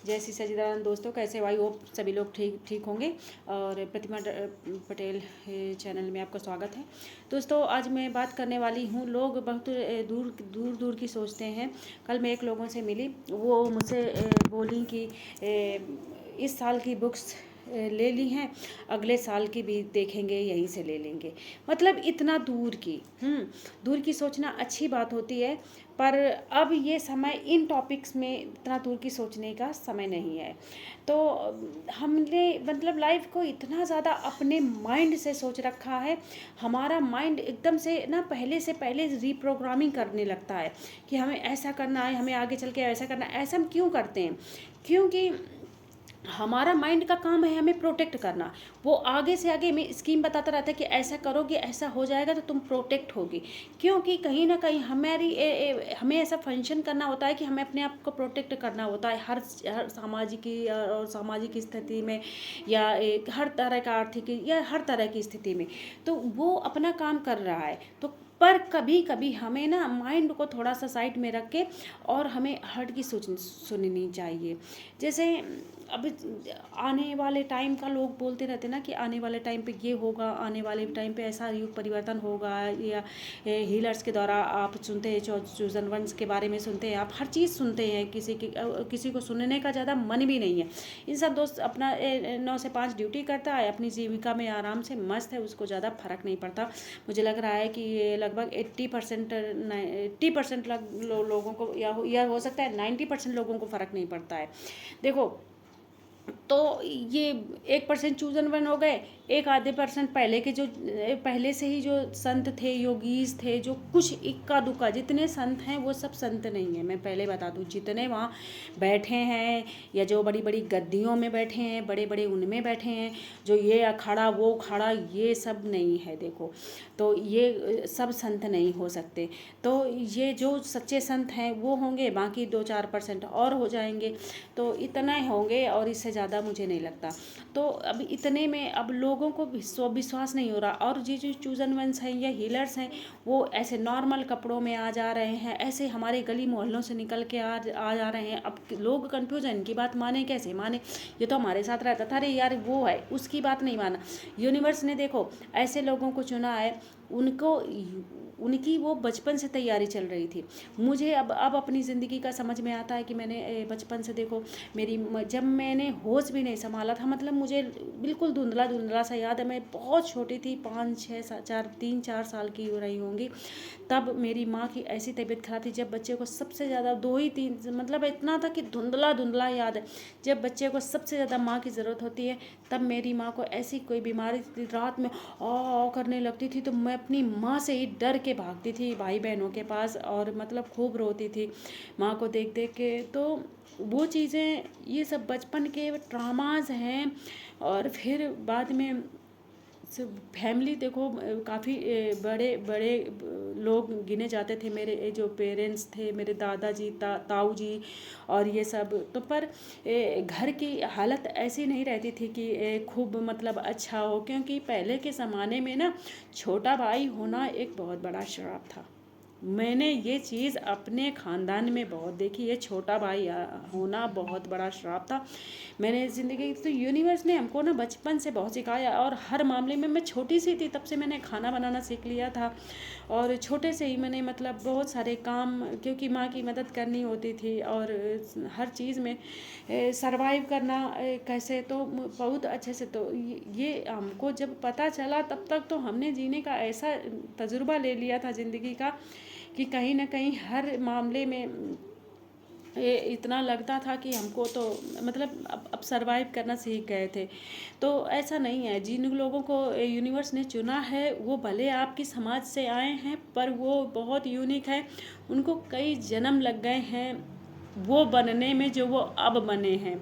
जय श्री सच्चिदानंद। दोस्तों कैसे हो? आई होप सभी लोग ठीक होंगे। और प्रतिमा पटेल चैनल में आपका स्वागत है। दोस्तों आज मैं बात करने वाली हूँ, लोग बहुत दूर की सोचते हैं। कल मैं एक लोगों से मिली, वो मुझसे बोली कि इस साल की बुक्स ले ली हैं, अगले साल की भी देखेंगे, यहीं से ले लेंगे। मतलब इतना दूर की सोचना अच्छी बात होती है, पर अब ये समय इन टॉपिक्स में इतना दूर की सोचने का समय नहीं है। तो हमने मतलब लाइफ को इतना ज़्यादा अपने माइंड से सोच रखा है, हमारा माइंड एकदम से ना पहले रीप्रोग्रामिंग करने लगता है कि हमें ऐसा करना है, हमें आगे चल के ऐसा करना है। ऐसा हम क्यों करते हैं? क्योंकि हमारा माइंड का काम है हमें प्रोटेक्ट करना। वो आगे से आगे हमें स्कीम बताता रहता है कि ऐसा करोगे ऐसा हो जाएगा तो तुम प्रोटेक्ट होगी। क्योंकि कहीं ना कहीं हमें ऐसा फंक्शन करना होता है कि हमें अपने आप को प्रोटेक्ट करना होता है हर सामाजिक स्थिति में, या हर तरह का आर्थिक या हर तरह की स्थिति में। तो वो अपना काम कर रहा है। तो पर कभी कभी हमें ना माइंड को थोड़ा सा साइड में रख के और हमें हर्ट की सुननी चाहिए। जैसे अब आने वाले टाइम का लोग बोलते रहते ना कि आने वाले टाइम पे ये होगा, आने वाले टाइम पे ऐसा युग परिवर्तन होगा, या हीलर्स के द्वारा आप सुनते हैं, चूजन वंस के बारे में सुनते हैं, आप हर चीज़ सुनते हैं। किसी को सुनने का ज़्यादा मन भी नहीं है। इंसान दोस्त अपना 9 से 5 ड्यूटी करता है, अपनी जीविका में आराम से मस्त है, उसको ज़्यादा फर्क नहीं पड़ता। मुझे लग रहा है कि ये लगभग 80% लोगों को, या हो सकता है 90% लोगों को फ़र्क नहीं पड़ता है। देखो, तो ये 1% चूजन वन हो गए, एक आधे % पहले से ही जो संत थे, योगीज थे, जो कुछ इक्का दुक्का जितने संत हैं वो सब संत नहीं है। मैं पहले बता दूं, जितने वहाँ बैठे हैं या जो बड़ी बड़ी गद्दियों में बैठे हैं, बड़े बड़े उनमें बैठे हैं, जो ये अखाड़ा वो अखाड़ा, ये सब नहीं है। देखो, तो ये सब संत नहीं हो सकते। तो ये जो सच्चे संत हैं वो होंगे, बाकी 2-4% और हो जाएंगे। तो इतना ही होंगे, और इससे ज़्यादा मुझे नहीं लगता। तो अब इतने में अब लोगों को विश्वास नहीं हो रहा। और ये जो चूजन वंस हैं या हीलर्स हैं, वो ऐसे नॉर्मल कपड़ों में आ जा रहे हैं, ऐसे हमारे गली मोहल्लों से निकल के आ जा रहे हैं। अब लोग कन्फ्यूज हैं, इनकी बात माने कैसे माने? ये तो हमारे साथ रहता था, अरे यार वो है, उसकी बात नहीं माना। यूनिवर्स ने देखो ऐसे लोगों को चुना है, उनकी वो बचपन से तैयारी चल रही थी। मुझे अब अपनी ज़िंदगी का समझ में आता है कि मैंने बचपन से देखो, जब मैंने होश भी नहीं संभाला था, मतलब मुझे बिल्कुल धुंधला सा याद है। मैं बहुत छोटी थी, 3-4 साल की हो रही होंगी, तब मेरी माँ की ऐसी तबीयत खराब थी। जब बच्चे को सबसे ज़्यादा 2 ही 3, मतलब इतना था कि धुंधला याद है, जब बच्चे को सबसे ज़्यादा माँ की ज़रूरत होती है, तब मेरी माँ को ऐसी कोई बीमारी थी, रात में आ करने लगती थी, तो मैं अपनी माँ से ही डर के भागती थी भाई बहनों के पास, और मतलब खूब रोती थी माँ को देख देख के। तो वो चीज़ें, ये सब बचपन के ट्रामाज हैं। और फिर बाद में फैमिली देखो, काफ़ी बड़े बड़े लोग गिने जाते थे। मेरे जो पेरेंट्स थे, मेरे दादाजी, ताऊ जी, और ये सब तो, पर घर की हालत ऐसी नहीं रहती थी कि खूब मतलब अच्छा हो। क्योंकि पहले के ज़माने में ना छोटा भाई होना एक बहुत बड़ा श्राप था। मैंने ये चीज़ अपने ख़ानदान में बहुत देखी, ये छोटा भाई होना बहुत बड़ा श्राप था। मैंने ज़िंदगी, तो यूनिवर्स ने हमको ना बचपन से बहुत सिखाया, और हर मामले में, मैं छोटी सी थी तब से मैंने खाना बनाना सीख लिया था। और छोटे से ही मैंने मतलब बहुत सारे काम, क्योंकि माँ की मदद करनी होती थी, और हर चीज़ में सरवाइव करना कैसे, तो बहुत अच्छे से। तो ये हमको जब पता चला, तब तक तो हमने जीने का ऐसा तजुर्बा ले लिया था ज़िंदगी का, कि कहीं ना कहीं हर मामले में ये इतना लगता था कि हमको तो मतलब अब सरवाइव करना सीख गए थे। तो ऐसा नहीं है। जिन लोगों को यूनिवर्स ने चुना है, वो भले आपकी समाज से आए हैं, पर वो बहुत यूनिक है। उनको कई जन्म लग गए हैं वो बनने में जो वो अब बने हैं।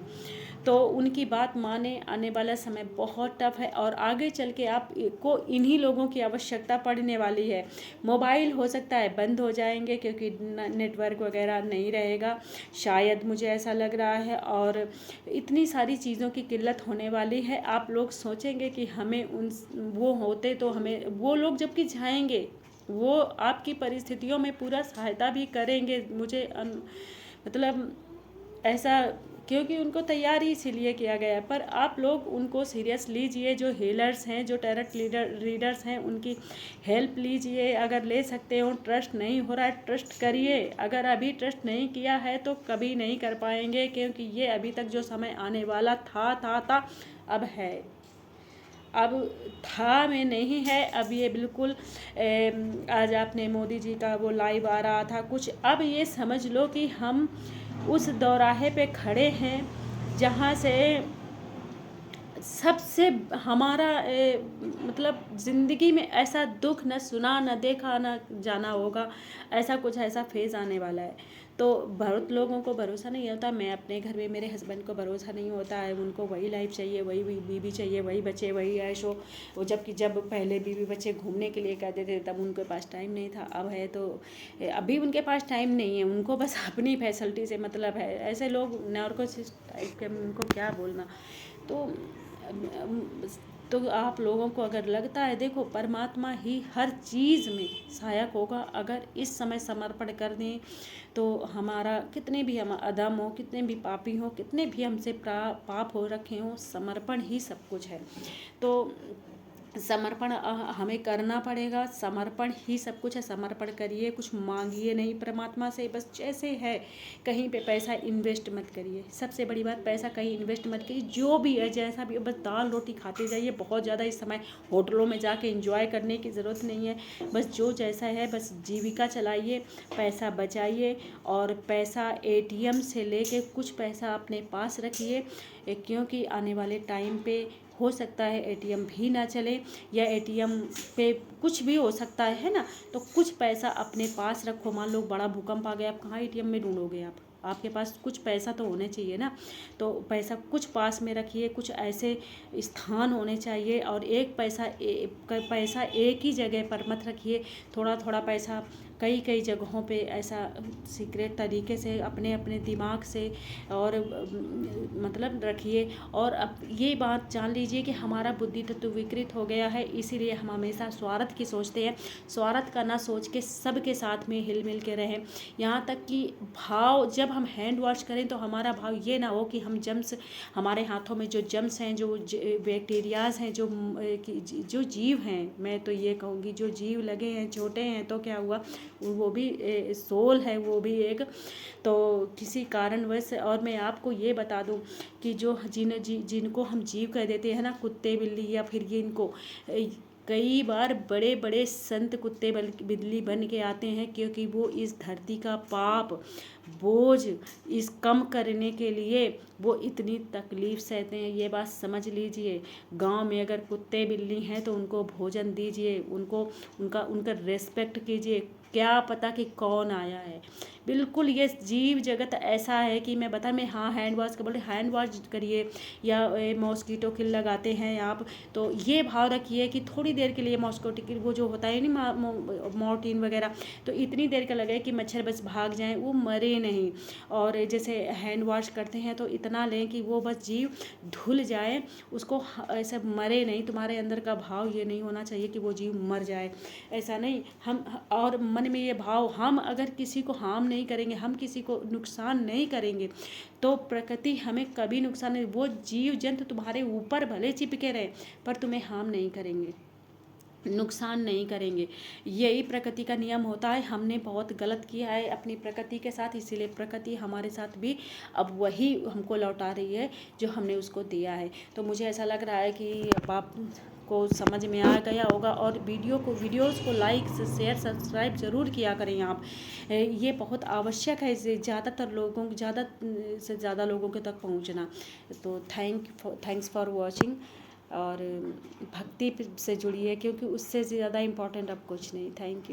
तो उनकी बात माने, आने वाला समय बहुत टफ है, और आगे चल के आपको इन्हीं लोगों की आवश्यकता पड़ने वाली है। मोबाइल हो सकता है बंद हो जाएंगे, क्योंकि नेटवर्क वगैरह नहीं रहेगा, शायद, मुझे ऐसा लग रहा है। और इतनी सारी चीज़ों की किल्लत होने वाली है। आप लोग सोचेंगे कि हमें वो होते तो हमें, वो लोग जबकि जाएंगे, वो आपकी परिस्थितियों में पूरा सहायता भी करेंगे। मुझे मतलब ऐसा क्योंकि उनको तैयार ही इसीलिए किया गया है। पर आप लोग उनको सीरियस लीजिए, जो हीलर्स हैं, जो टैरोट रीडर्स हैं, उनकी हेल्प लीजिए अगर ले सकते हो। ट्रस्ट नहीं हो रहा है, ट्रस्ट करिए। अगर अभी ट्रस्ट नहीं किया है तो कभी नहीं कर पाएंगे, क्योंकि ये अभी तक जो समय आने वाला था अब है। अब था में नहीं है, अब ये बिल्कुल आज आपने मोदी जी का वो लाइव आ रहा था कुछ, अब ये समझ लो कि हम उस दौराहे पे खड़े हैं जहाँ से सबसे हमारा मतलब ज़िंदगी में ऐसा दुख न सुना, न देखा, न जाना होगा। ऐसा फेज़ आने वाला है। तो बहुत लोगों को भरोसा नहीं होता। मैं अपने घर में मेरे हस्बैंड को भरोसा नहीं होता है, उनको वही लाइफ चाहिए, वही बीवी चाहिए, वही बच्चे, वही ऐश हो। वो जबकि जब पहले बीवी बच्चे घूमने के लिए कहते थे तब उनके पास टाइम नहीं था। अब है तो अभी उनके पास टाइम नहीं है, उनको बस अपनी फैसिलिटी से मतलब है। ऐसे लोग नार्कोसिस्ट टाइप के, उनको क्या बोलना। तो आप लोगों को अगर लगता है, देखो परमात्मा ही हर चीज़ में सहायक होगा। अगर इस समय समर्पण कर दें तो हमारा कितने भी हम अधम हो, कितने भी पापी हो, कितने भी हमसे पाप हो रखे हों, समर्पण ही सब कुछ है। तो समर्पण हमें करना पड़ेगा। समर्पण ही सब कुछ है। समर्पण करिए, कुछ मांगिए नहीं परमात्मा से। बस जैसे है, कहीं पे पैसा इन्वेस्ट मत करिए। सबसे बड़ी बात, पैसा कहीं इन्वेस्ट मत करिए। जो भी है, जैसा भी हो, बस दाल रोटी खाते जाइए। बहुत ज़्यादा इस समय होटलों में जाके एंजॉय करने की ज़रूरत नहीं है। बस जो जैसा है, बस जीविका चलाइए, पैसा बचाइए, और पैसा ATM से लेके कुछ पैसा अपने पास रखिए, क्योंकि आने वाले टाइम पे हो सकता है ATM भी ना चले, या ATM पे कुछ भी हो सकता है ना। तो कुछ पैसा अपने पास रखो। मान लो बड़ा भूकंप आ गया, आप कहाँ ATM में ढूंढोगे? आपके पास कुछ पैसा तो होने चाहिए ना। तो पैसा कुछ पास में रखिए, कुछ ऐसे स्थान होने चाहिए। और एक पैसा एक ही जगह पर मत रखिए। थोड़ा थोड़ा पैसा कई जगहों पे ऐसा सीक्रेट तरीके से अपने अपने दिमाग से और मतलब रखिए। और अब ये बात जान लीजिए कि हमारा बुद्धि तत्व विकृत हो गया है, इसीलिए हम हमेशा स्वार्थ की सोचते हैं। स्वार्थ का ना सोच के सबके साथ में हिल मिल के रहें। यहाँ तक कि भाव, जब हम हैंड वॉश करें तो हमारा भाव ये ना हो कि हम जम्स, हमारे हाथों में जो जम्स हैं, जो बैक्टीरियाज हैं, जो जीव हैं, मैं तो ये कहूँगी जो जीव लगे हैं, छोटे हैं, तो क्या हुआ, वो भी सोल है, वो भी एक। तो किसी कारणवश, और मैं आपको ये बता दूं कि जो जिनको हम जीव कह देते हैं ना, कुत्ते बिल्ली, या फिर ये इनको कई बार बड़े बड़े संत कुत्ते बिल्ली बन के आते हैं, क्योंकि वो इस धरती का पाप बोझ इस कम करने के लिए वो इतनी तकलीफ़ सहते हैं। ये बात समझ लीजिए। गांव में अगर कुत्ते बिल्ली हैं तो उनको भोजन दीजिए, उनको उनका रिस्पेक्ट कीजिए। क्या पता कि कौन आया है। बिल्कुल ये जीव जगत ऐसा है कि मैं हाँ, हैंड वॉश का बोले, हैंड वॉश करिए, या मॉस्किटो किल लगाते हैं आप, तो ये भाव रखिए कि थोड़ी देर के लिए मॉस्किटो किल, वो जो होता है नहीं मॉर्टिन वगैरह, तो इतनी देर का लगे कि मच्छर बस भाग जाएं, वो मरे नहीं। और जैसे हैंड वॉश करते हैं तो इतना लें कि वो बस जीव धुल जाए, उसको ऐसे मरे नहीं। तुम्हारे अंदर का भाव ये नहीं होना चाहिए कि वो जीव मर जाए, ऐसा नहीं। हम और मन में ये भाव, हम अगर किसी को हार्म नहीं करेंगे, हम किसी को नुकसान नहीं करेंगे, तो प्रकृति हमें कभी नुकसान नहीं। वो जीव जंतु तुम्हारे ऊपर भले चिपके रहे, पर तुम्हें हार्म नहीं करेंगे, नुकसान नहीं करेंगे। यही प्रकृति का नियम होता है। हमने बहुत गलत किया है अपनी प्रकृति के साथ, इसीलिए प्रकृति हमारे साथ भी अब वही हमको लौटा रही है जो हमने उसको दिया है। तो मुझे ऐसा लग रहा है कि आप को समझ में आ गया होगा। और वीडियोस को लाइक शेयर सब्सक्राइब ज़रूर किया करें आप। ये बहुत आवश्यक है, ज़्यादा से ज़्यादा लोगों के तक पहुंचना। तो थैंक्स फॉर वॉचिंग। और भक्ति से जुड़िए, क्योंकि उससे ज़्यादा इम्पोर्टेंट अब कुछ नहीं। Thank you.